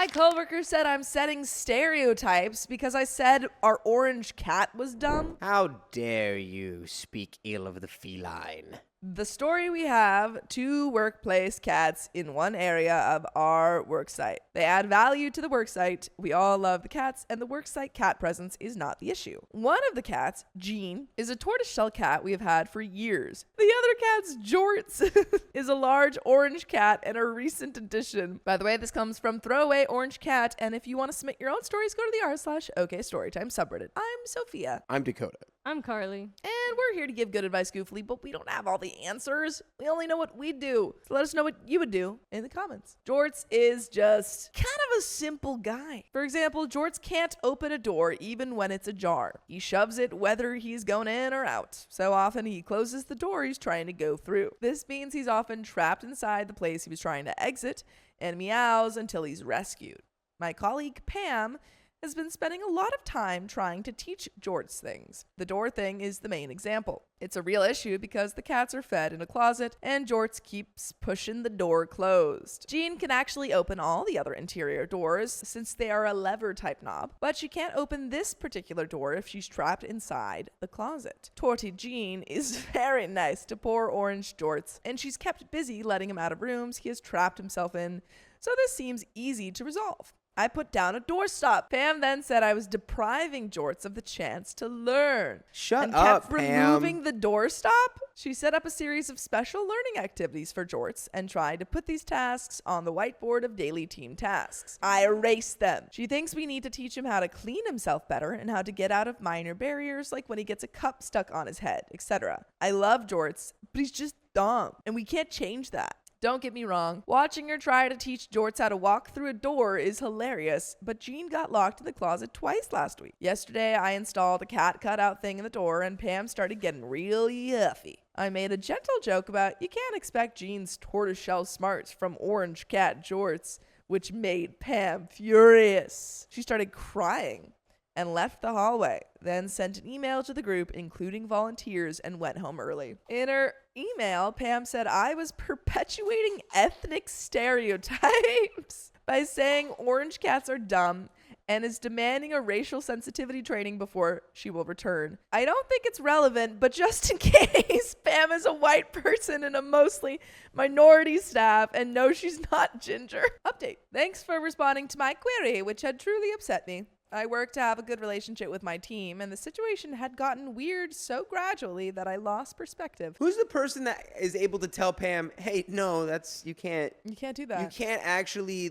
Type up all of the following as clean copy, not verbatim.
My coworker said I'm setting stereotypes because I said our orange cat was dumb. How dare you speak ill of the feline? The story: we have 2 workplace cats in one area of our worksite. They add value to the worksite. We all love the cats, and the worksite cat presence is not the issue. One of the cats, Jean, is a tortoiseshell cat we have had for years. The other cat's Jorts is a large orange cat and a recent addition. By the way, this comes from Throwaway Orange Cat, and if you want to submit your own stories, go to the r/OKStorytime subreddit. I'm Sophia. I'm Dakota. I'm Carly. And we're here to give good advice goofily, but we don't have all the answers. We only know what we do. So let us know what you would do in the comments. Jorts is just kind of a simple guy. For example, Jorts can't open a door even when it's ajar. He shoves it whether he's going in or out. So often he closes the door he's trying to go through. This means he's often trapped inside the place he was trying to exit and meows until he's rescued. My colleague Pam has been spending a lot of time trying to teach Jorts things. The door thing is the main example. It's a real issue because the cats are fed in a closet and Jorts keeps pushing the door closed. Jean can actually open all the other interior doors since they are a lever type knob, but she can't open this particular door if she's trapped inside the closet. Torty Jean is very nice to poor orange Jorts, and she's kept busy letting him out of rooms he has trapped himself in, so this seems easy to resolve. I put down a doorstop. Pam then said I was depriving Jorts of the chance to learn. Shut and up, kept Pam. removing the doorstop. She set up a series of special learning activities for Jorts and tried to put these tasks on the whiteboard of daily team tasks. I erased them. She thinks we need to teach him how to clean himself better and how to get out of minor barriers like when he gets a cup stuck on his head, etc. I love Jorts, but he's just dumb, and we can't change that. Don't get me wrong, watching her try to teach Jorts how to walk through a door is hilarious, but Jean got locked in the closet twice last week. Yesterday, I installed a cat cutout thing in the door, and Pam started getting real yuffy. I made a gentle joke about you can't expect Jean's tortoiseshell smarts from orange cat Jorts, which made Pam furious. She started crying and left the hallway, then sent an email to the group including volunteers and went home early. In her email, Pam said I was perpetuating ethnic stereotypes by saying orange cats are dumb and is demanding a racial sensitivity training before she will return. I don't think it's relevant, but just in case, Pam is a white person in a mostly minority staff and no, she's not ginger. Update. Thanks for responding to my query, which had truly upset me. I work to have a good relationship with my team, and the situation had gotten weird so gradually that I lost perspective. Who's the person that is able to tell Pam, hey, no, you can't do that. You can't actually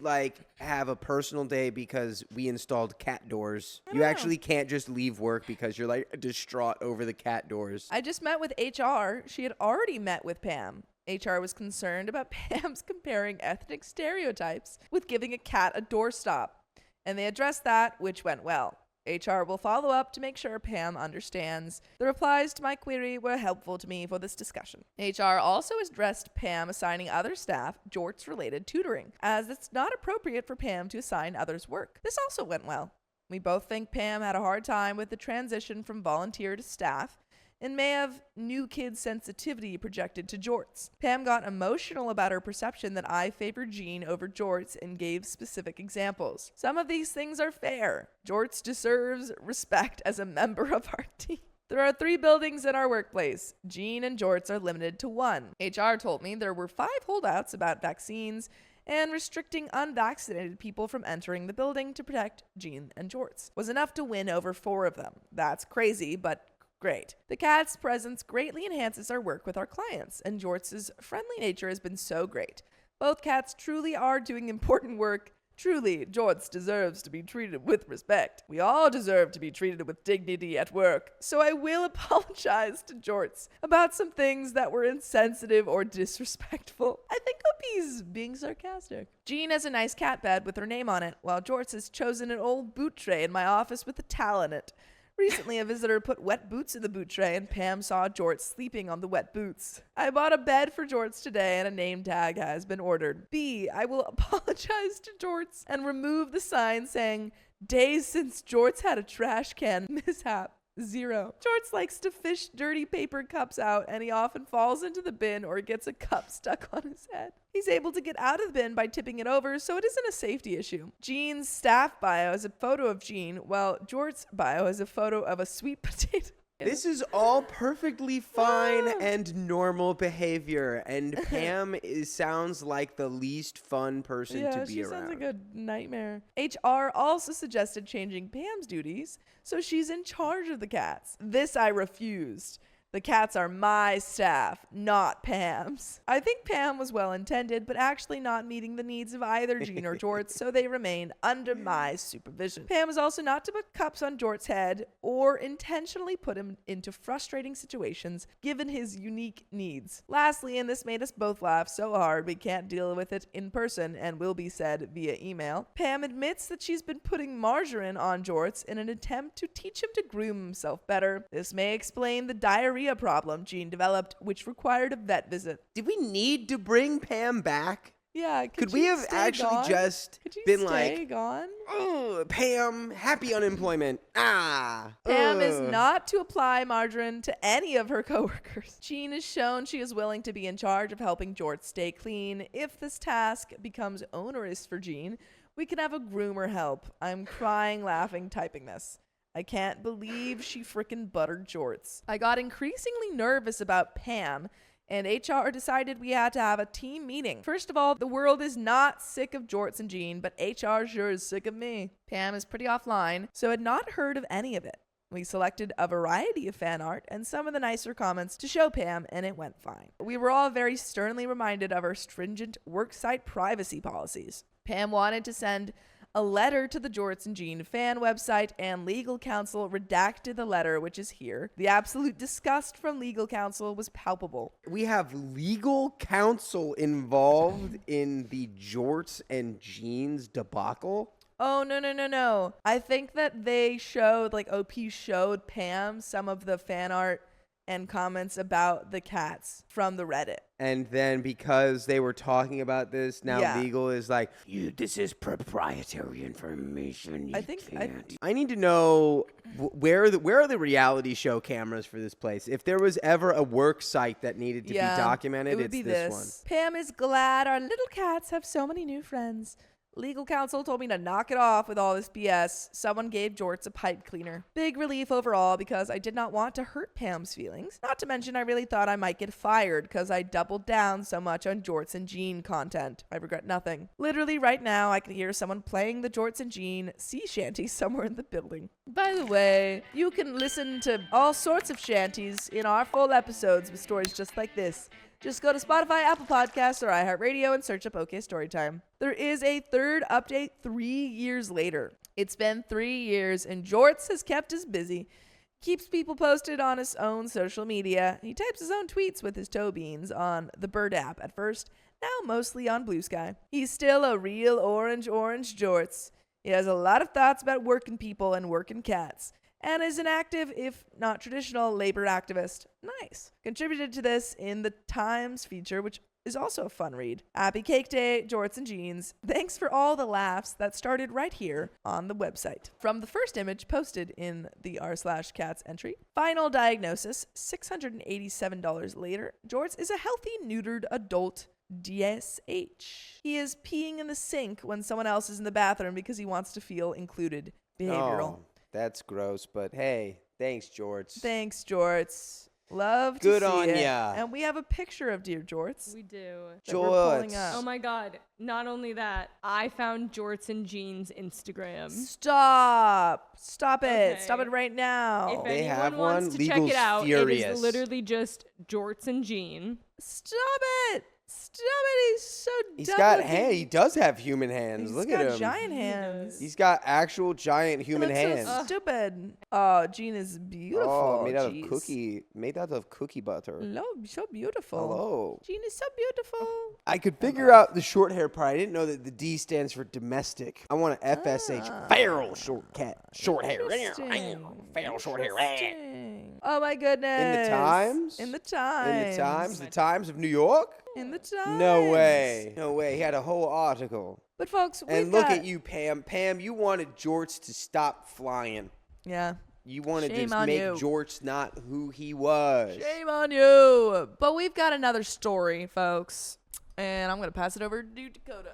have a personal day because we installed cat doors. You actually can't just leave work because you're distraught over the cat doors. I just met with HR. She had already met with Pam. HR was concerned about Pam's comparing ethnic stereotypes with giving a cat a doorstop. And they addressed that, which went well. HR will follow up to make sure Pam understands. The replies to my query were helpful to me for this discussion. HR also addressed Pam assigning other staff Jorts-related tutoring, as it's not appropriate for Pam to assign others work. This also went well. We both think Pam had a hard time with the transition from volunteer to staff, and may have new kid sensitivity projected to Jorts. Pam got emotional about her perception that I favored Jean over Jorts and gave specific examples. Some of these things are fair. Jorts deserves respect as a member of our team. There are 3 buildings in our workplace. Jean and Jorts are limited to 1. HR told me there were 5 holdouts about vaccines and restricting unvaccinated people from entering the building to protect Jean and Jorts was enough to win over 4 of them. That's crazy, but great. The cat's presence greatly enhances our work with our clients, and Jorts' friendly nature has been so great. Both cats truly are doing important work. Truly, Jorts deserves to be treated with respect. We all deserve to be treated with dignity at work, so I will apologize to Jorts about some things that were insensitive or disrespectful. I think he's being sarcastic. Jean has a nice cat bed with her name on it, while Jorts has chosen an old boot tray in my office with a towel in it. Recently, a visitor put wet boots in the boot tray, and Pam saw Jorts sleeping on the wet boots. I bought a bed for Jorts today, and a name tag has been ordered. B, I will apologize to Jorts and remove the sign saying, days since Jorts had a trash can mishap. 0. Jorts likes to fish dirty paper cups out, and he often falls into the bin or gets a cup stuck on his head. He's able to get out of the bin by tipping it over, so it isn't a safety issue. Jean's staff bio is a photo of Jean, while Jort's bio is a photo of a sweet potato. This is all perfectly fine and normal behavior, and Pam sounds like the least fun person to be she around. sounds like a nightmare. HR also suggested changing Pam's duties, so she's in charge of the cats. This I refused. The cats are my staff, not Pam's. I think Pam was well intended, but actually not meeting the needs of either Jean or Jorts, so they remain under my supervision. Pam was also not to put cups on Jort's head or intentionally put him into frustrating situations given his unique needs. Lastly, and this made us both laugh so hard we can't deal with it in person and will be said via email, Pam admits that she's been putting margarine on Jorts in an attempt to teach him to groom himself better. This may explain the diarrhea problem Jean developed, which required a vet visit. Did we need to bring Pam back? Yeah, could we have actually just been like, gone? Oh, Pam, happy unemployment. Pam is not to apply margarine to any of her coworkers. Jean has shown she is willing to be in charge of helping Jorts stay clean. If this task becomes onerous for Jean, we can have a groomer help. I'm crying, laughing, typing this. I can't believe she frickin' buttered Jorts. I got increasingly nervous about Pam, and HR decided we had to have a team meeting. First of all, the world is not sick of Jorts and Jean, but HR sure is sick of me. Pam is pretty offline, so had not heard of any of it. We selected a variety of fan art and some of the nicer comments to show Pam, and it went fine. We were all very sternly reminded of our stringent worksite privacy policies. Pam wanted to send a letter to the Jorts and Jean fan website, and legal counsel redacted the letter, which is here. The absolute disgust from legal counsel was palpable. We have legal counsel involved in the Jorts and Jean's debacle? Oh, no. I think that they showed, like OP showed Pam some of the fan art and comments about the cats from the Reddit. And then because they were talking about this, now legal is like, this is proprietary information. I need to know where are the reality show cameras for this place? If there was ever a work site that needed to be documented, it's this one. Pam is glad our little cats have so many new friends. Legal counsel told me to knock it off with all this BS. Someone gave Jorts a pipe cleaner. Big relief overall because I did not want to hurt Pam's feelings. Not to mention I really thought I might get fired because I doubled down so much on Jorts and Jean content. I regret nothing. Literally right now I can hear someone playing the Jorts and Jean sea shanty somewhere in the building. By the way, you can listen to all sorts of shanties in our full episodes with stories just like this. Just go to Spotify, Apple Podcasts, or iHeartRadio and search up OK Storytime. There is a third update 3 years later. It's been 3 years, and Jorts has kept us busy. Keeps people posted on his own social media. He types his own tweets with his toe beans on the Bird app at first, now mostly on Blue Sky. He's still a real orange Jorts. He has a lot of thoughts about working people and working cats, and is an active, if not traditional, labor activist. Nice. Contributed to this in the Times feature, which is also a fun read. Happy Cake Day, Jorts and Jeans. Thanks for all the laughs that started right here on the website. From the first image posted in the r/cats entry. Final diagnosis, $687 later. Jorts is a healthy, neutered adult DSH. He is peeing in the sink when someone else is in the bathroom because he wants to feel included. Behavioral. Oh. That's gross, but hey, thanks, Jorts. Thanks, Jorts. Love to Good see on it. ya. And we have a picture of dear Jorts. We do. That we're pulling Jorts. up. Oh my God. Not only that, I found Jorts and Jean's Instagram. Stop it. Okay. Stop it right now. If They anyone have wants one, to check legal's it out, it furious. is literally just Jorts and Jean. Stop it. He's so He's dumb got looking. He does have human hands. He's Look got at him. giant hands. He's got actual giant human It looks hands. so stupid. Oh, Jean is beautiful. Oh, made out of cookie butter. Hello, so beautiful. Hello. Jean is so beautiful. I could figure out the short hair part. I didn't know that the D stands for domestic. I want an FSH. Feral short cat. Short hair. Interesting. Feral short hair. Interesting. Oh my goodness. In the Times? In the Times. The Times of New York? In the Times. No way. He had a whole article. But folks, And look at you, Pam. Pam, you wanted Jorts to stop flying. Yeah. You wanted Shame to on make you. Jorts not who he was. Shame on you. But we've got another story, folks. And I'm going to pass it over to Dakota.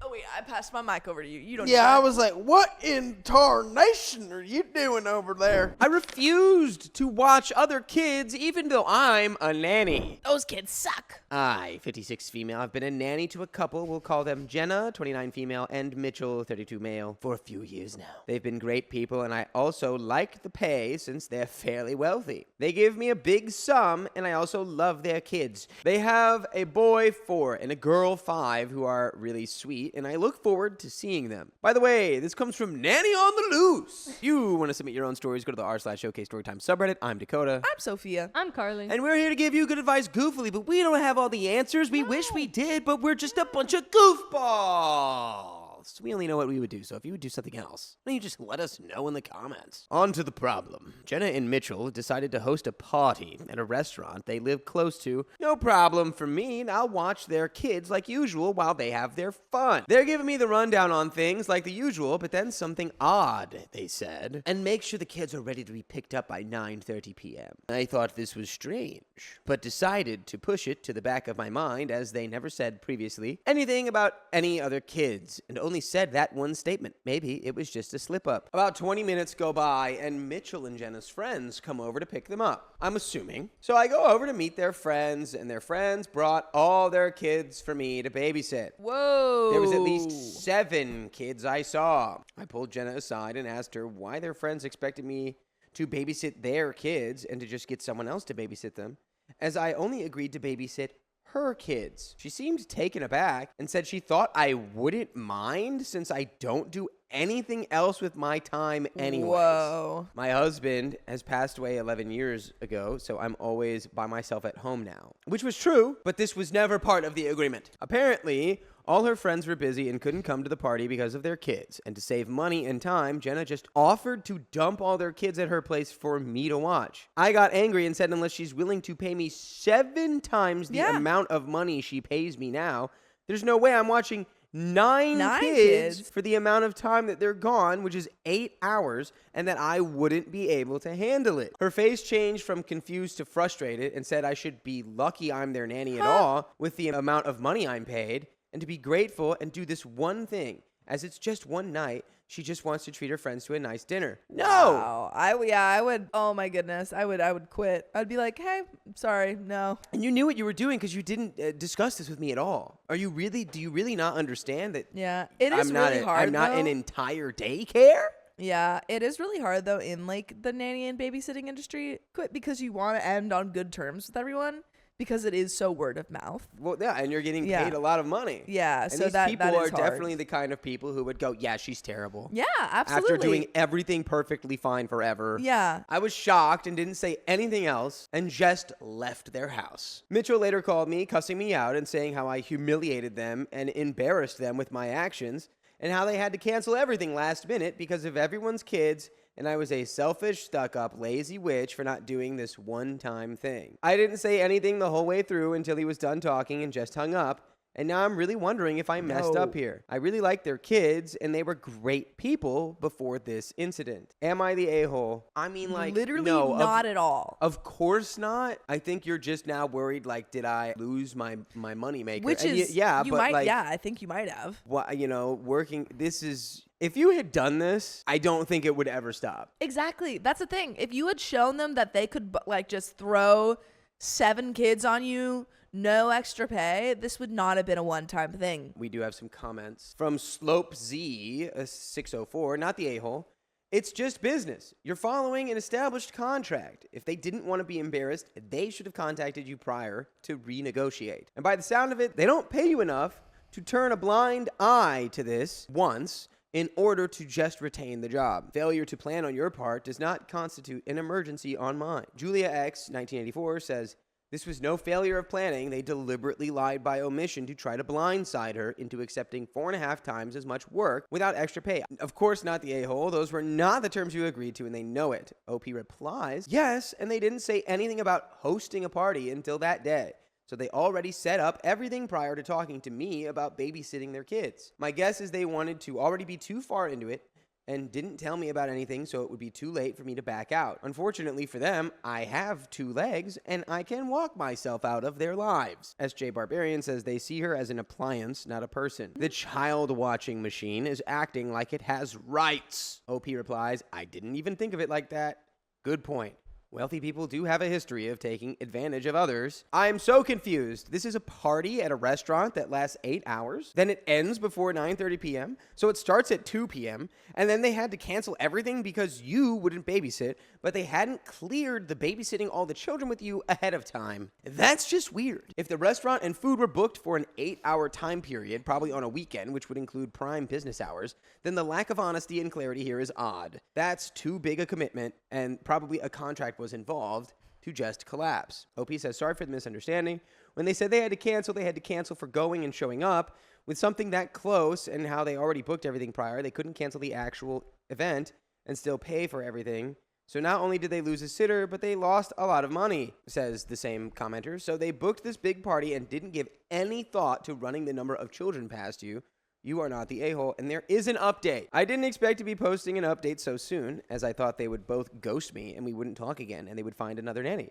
Oh, wait, I passed my mic over to you. You don't Yeah, I was like, what in tarnation are you doing over there? I refused to watch other kids even though I'm a nanny. Those kids suck. I, 56 female, have been a nanny to a couple. We'll call them Jenna, 29 female, and Mitchell, 32 male, for a few years now. They've been great people, and I also like the pay since they're fairly wealthy. They give me a big sum, and I also love their kids. They have a boy 4 and a girl 5 who are really sweet, and I look forward to seeing them. By the way, this comes from Nanny on the Loose. If you want to submit your own stories, go to the r/showcase storytime subreddit. I'm Dakota. I'm Sophia. I'm Carly. And we're here to give you good advice goofily, but we don't have all the answers. We wish we did, but we're just a bunch of goofballs. We only know what we would do, so if you would do something else, why don't you just let us know in the comments? On to the problem. Jenna and Mitchell decided to host a party at a restaurant they live close to. No problem for me, and I'll watch their kids like usual while they have their fun. They're giving me the rundown on things like the usual, but then something odd, they said. And make sure the kids are ready to be picked up by 9:30 p.m. I thought this was strange, but decided to push it to the back of my mind as they never said previously anything about any other kids, and only said that one statement. Maybe it was just a slip-up. About 20 minutes go by, and Mitchell and Jenna's friends come over to pick them up. I'm assuming. So I go over to meet their friends, and their friends brought all their kids for me to babysit. Whoa. There was at least 7 kids I saw. I pulled Jenna aside and asked her why their friends expected me to babysit their kids and to just get someone else to babysit them, as I only agreed to babysit her kids. She seemed taken aback and said she thought I wouldn't mind since I don't do anything else with my time anyways. Whoa. My husband has passed away 11 years ago, so I'm always by myself at home now. Which was true, but this was never part of the agreement. Apparently, all her friends were busy and couldn't come to the party because of their kids. And to save money and time, Jenna just offered to dump all their kids at her place for me to watch. I got angry and said unless she's willing to pay me 7 times the amount of money she pays me now, there's no way I'm watching 9 kids for the amount of time that they're gone, which is 8 hours, and that I wouldn't be able to handle it. Her face changed from confused to frustrated and said I should be lucky I'm their nanny at all with the amount of money I'm paid, and to be grateful and do this one thing. As it's just one night, she just wants to treat her friends to a nice dinner. No! Wow. I would, oh my goodness, I would quit. I'd be like, hey, sorry, no. And you knew what you were doing because you didn't discuss this with me at all. Do you really not understand that? Yeah, it is really hard, I'm not though. an entire daycare? Yeah, it is really hard, though, in, like, the nanny and babysitting industry. Quit because you want to end on good terms with everyone. Because it is so word of mouth. Well, yeah, and you're getting paid a lot of money. Yeah, and so these that people is are hard. definitely the kind of people who would go, yeah, she's terrible. Yeah, absolutely. After doing everything perfectly fine forever. Yeah. I was shocked and didn't say anything else and just left their house. Mitchell later called me, cussing me out and saying how I humiliated them and embarrassed them with my actions and how they had to cancel everything last minute because of everyone's kids, and I was a selfish, stuck-up, lazy witch for not doing this one-time thing. I didn't say anything the whole way through until he was done talking and just hung up, and now I'm really wondering if I messed up here. I really liked their kids, and they were great people before this incident. Am I the a-hole? I mean, like, literally no, not at all. Of course not. I think you're just now worried, like, did I lose my moneymaker? Which and is, yeah, you but might, like, yeah, I think you might have. Working, this is... If you had done this, I don't think it would ever stop. Exactly. That's the thing. If you had shown them that they could like just throw 7 kids on you, no extra pay, this would not have been a one-time thing. We do have some comments from Slope Z 604, not the a-hole. It's just business. You're following an established contract. If they didn't want to be embarrassed, they should have contacted you prior to renegotiate. And by the sound of it, they don't pay you enough to turn a blind eye to this once in order to just retain the job. Failure to plan on your part does not constitute an emergency on mine. Julia X, 1984, says, this was no failure of planning. They deliberately lied by omission to try to blindside her into accepting 4.5 times as much work without extra pay. Of course not the a-hole. Those were not the terms you agreed to, and they know it. OP replies, yes, and they didn't say anything about hosting a party until that day. So they already set up everything prior to talking to me about babysitting their kids. My guess is they wanted to already be too far into it and didn't tell me about anything, so it would be too late for me to back out. Unfortunately for them, I have 2 legs, and I can walk myself out of their lives. SJ Barbarian says they see her as an appliance, not a person. The child watching machine is acting like it has rights. OP replies, I didn't even think of it like that. Good point. Wealthy people do have a history of taking advantage of others. I'm so confused. This is a party at a restaurant that lasts 8 hours. Then it ends before 9:30 p.m. So it starts at 2 p.m. And then they had to cancel everything because you wouldn't babysit, but they hadn't cleared the babysitting all the children with you ahead of time. That's just weird. If the restaurant and food were booked for an 8-hour time period, probably on a weekend, which would include prime business hours, then the lack of honesty and clarity here is odd. That's too big a commitment, and probably a contract was involved to just collapse. OP says, sorry for the misunderstanding. When they said they had to cancel for going and showing up. With something that close and how they already booked everything prior, they couldn't cancel the actual event and still pay for everything. So not only did they lose a sitter, but they lost a lot of money, says the same commenter. So they booked this big party and didn't give any thought to running the number of children past you. You are not the a-hole, and there is an update. I didn't expect to be posting an update so soon, as I thought they would both ghost me and we wouldn't talk again, and they would find another nanny.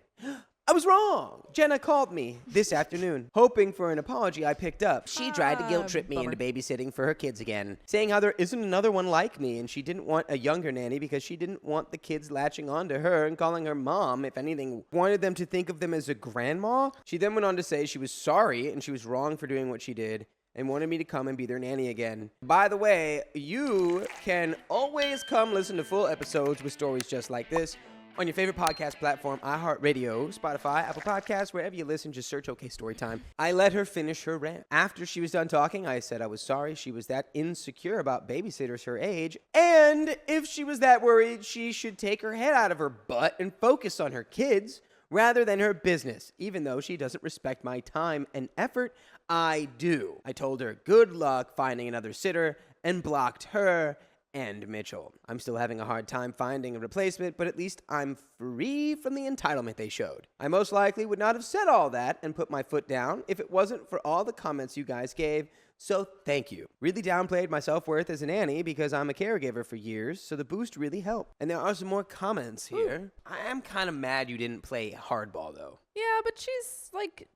I was wrong. Jenna called me this afternoon, hoping for an apology. I picked up. She tried to guilt trip me into babysitting for her kids again, saying how there isn't another one like me, and she didn't want a younger nanny because she didn't want the kids latching on to her and calling her mom. If anything, wanted them to think of them as a grandma. She then went on to say she was sorry and she was wrong for doing what she did, and wanted me to come and be their nanny again. By the way, you can always come listen to full episodes with stories just like this on your favorite podcast platform, iHeartRadio, Spotify, Apple Podcasts, wherever you listen, just search OK Storytime. I let her finish her rant. After she was done talking, I said I was sorry she was that insecure about babysitters her age, and if she was that worried, she should take her head out of her butt and focus on her kids rather than her business. Even though she doesn't respect my time and effort, I do. I told her good luck finding another sitter and blocked her and Mitchell. I'm still having a hard time finding a replacement, but at least I'm free from the entitlement they showed. I most likely would not have said all that and put my foot down if it wasn't for all the comments you guys gave, so thank you. Really downplayed my self-worth as a nanny because I'm a caregiver for years, so the boost really helped. And there are some more comments here. Ooh. I am kind of mad you didn't play hardball, though. Yeah, but she's like,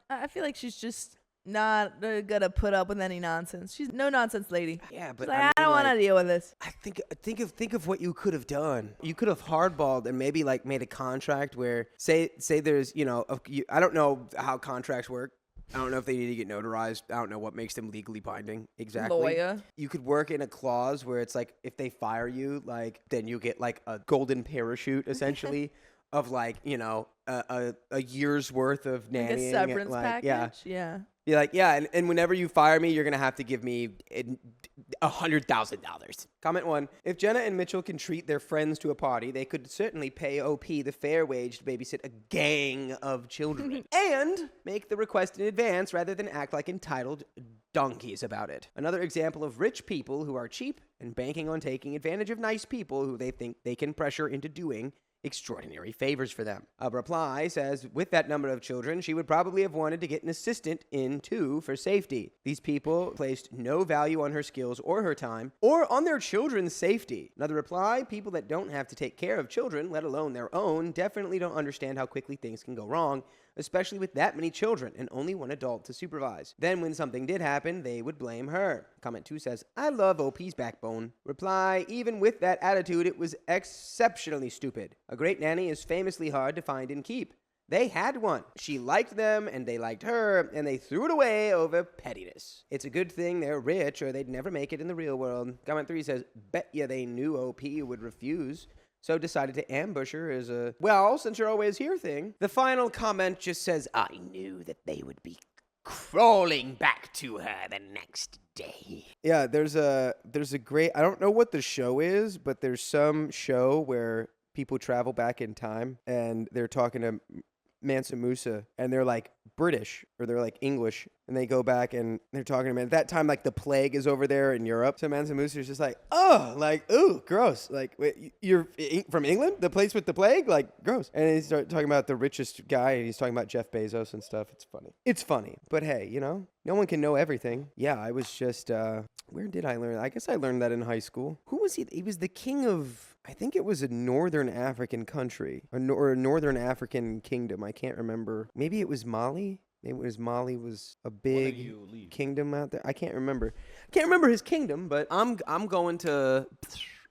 I feel like she's just not gonna put up with any nonsense. She's no nonsense lady. Yeah, but I don't want to deal with this. I think of what you could have done. You could have hardballed and maybe like made a contract where say there's I don't know how contracts work. I don't know if they need to get notarized. I don't know what makes them legally binding exactly. Lawyer. You could work in a clause where it's like if they fire you, like then you get like a golden parachute essentially. Of like, a year's worth of nannying. Like a severance package? Yeah. You're like, yeah, and whenever you fire me, you're going to have to give me $100,000. Comment 1. If Jenna and Mitchell can treat their friends to a party, they could certainly pay OP the fair wage to babysit a gang of children. And make the request in advance rather than act like entitled donkeys about it. Another example of rich people who are cheap and banking on taking advantage of nice people who they think they can pressure into doing extraordinary favors for them. A reply says, with that number of children, she would probably have wanted to get an assistant in too for safety. These people placed no value on her skills or her time or on their children's safety. Another reply, people that don't have to take care of children, let alone their own, definitely don't understand how quickly things can go wrong, especially with that many children and only one adult to supervise. Then when something did happen, they would blame her. Comment 2 says, I love OP's backbone. Reply, even with that attitude, it was exceptionally stupid. A great nanny is famously hard to find and keep. They had one. She liked them, and they liked her, and they threw it away over pettiness. It's a good thing they're rich, or they'd never make it in the real world. Comment 3 says, bet ya they knew OP would refuse, so decided to ambush her as a, well, since you're always here thing. The final comment just says, I knew that they would be crawling back to her the next day. Yeah, there's a great, I don't know what the show is, but there's some show where people travel back in time and they're talking to Mansa Musa and they're like, British or they're like English, and they go back and they're talking to him. At that time, like the plague is over there in Europe. So Mansa Musa is just like, oh, like, ooh, gross. Like, wait, you're from England? The place with the plague? Like, gross. And he started talking about the richest guy, and he's talking about Jeff Bezos and stuff. It's funny. It's funny. But hey, you know, no one can know everything. Yeah, I was just, where did I learn? I guess I learned that in high school. Who was he? He was the king of, I think it was a northern African country or a northern African kingdom. I can't remember. Maybe it was Mali. Maybe it was Mali was a big kingdom out there. I can't remember. I can't remember his kingdom, but I'm going to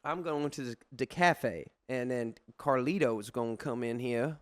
the cafe, and then Carlito is going to come in here